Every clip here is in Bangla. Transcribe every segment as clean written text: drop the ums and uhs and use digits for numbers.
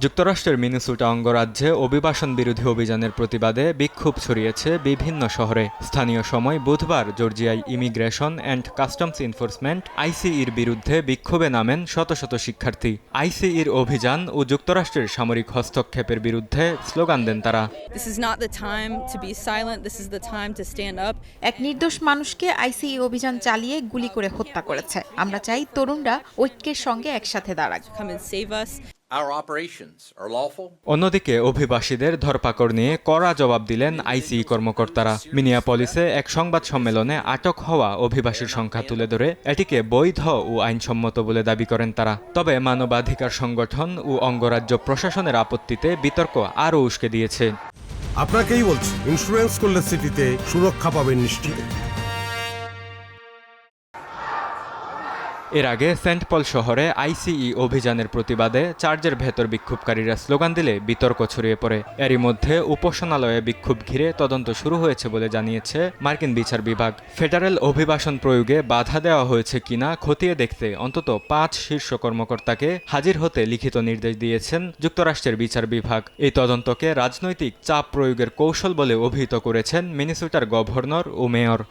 যুক্তরাষ্ট্রের মিনেসোটা অঙ্গরাজ্যে অভিবাসন বিরোধী অভিযানের প্রতিবাদে বিক্ষোভ ছড়িয়েছে বিভিন্ন শহরে। স্থানীয় সময় বুধবার জর্জিয়ায় ইমিগ্রেশন অ্যান্ড কাস্টমস এনফোর্সমেন্ট আইসিইর বিরুদ্ধে বিক্ষোভে নামেন শত শত শিক্ষার্থী। আইসিইর অভিযান ও যুক্তরাষ্ট্রের সামরিক হস্তক্ষেপের বিরুদ্ধে স্লোগান দেন তারা। এক নির্দোষ মানুষকে আইসিই অভিযান চালিয়ে গুলি করে হত্যা করেছে। আমরা চাই তরুণরা ঐক্যের সঙ্গে একসাথে দাঁড়াক। অন্যদিকে অভিবাসীদের ধরপাকড় নিয়ে কড়া জবাব দিলেন আইসিই কর্মকর্তারা। মিনিয়াপলিসে এক সংবাদ সম্মেলনে আটক হওয়া অভিবাসীর সংখ্যা তুলে ধরে এটিকে বৈধ ও আইনসম্মত বলে দাবি করেন তারা। তবে মানবাধিকার সংগঠন ও অঙ্গরাজ্য প্রশাসনের আপত্তিতে বিতর্ক আরও উস্কে দিয়েছে। আপনাকেই বলছি, ইন্স্যুরেন্স করলে সিটিতে সুরক্ষা পাবেন নিশ্চিত। এর আগে সেন্ট পল শহরে আইসিই অভিযানের প্রতিবাদে চার্চের ভেতর বিক্ষোভকারীরা স্লোগান দিলে বিতর্ক ছড়িয়ে পড়ে। এরই মধ্যে উপাসনালয়ে বিক্ষোভ ঘিরে তদন্ত শুরু হয়েছে বলে জানিয়েছে মার্কিন বিচার বিভাগ। ফেডারেল অভিবাসন প্রয়োগে বাধা দেওয়া হয়েছে কিনা খতিয়ে দেখতে অন্তত 5 শীর্ষ কর্মকর্তাকে হাজির হতে লিখিত নির্দেশ দিয়েছেন যুক্তরাষ্ট্রের বিচার বিভাগ। এই তদন্তকে রাজনৈতিক চাপ প্রয়োগের কৌশল বলে অভিহিত করেছেন মিনেসোটার গভর্নর ও মেয়র।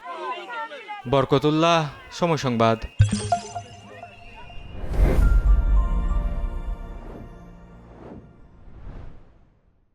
বরকতুল্লাহ, সময় সংবাদ।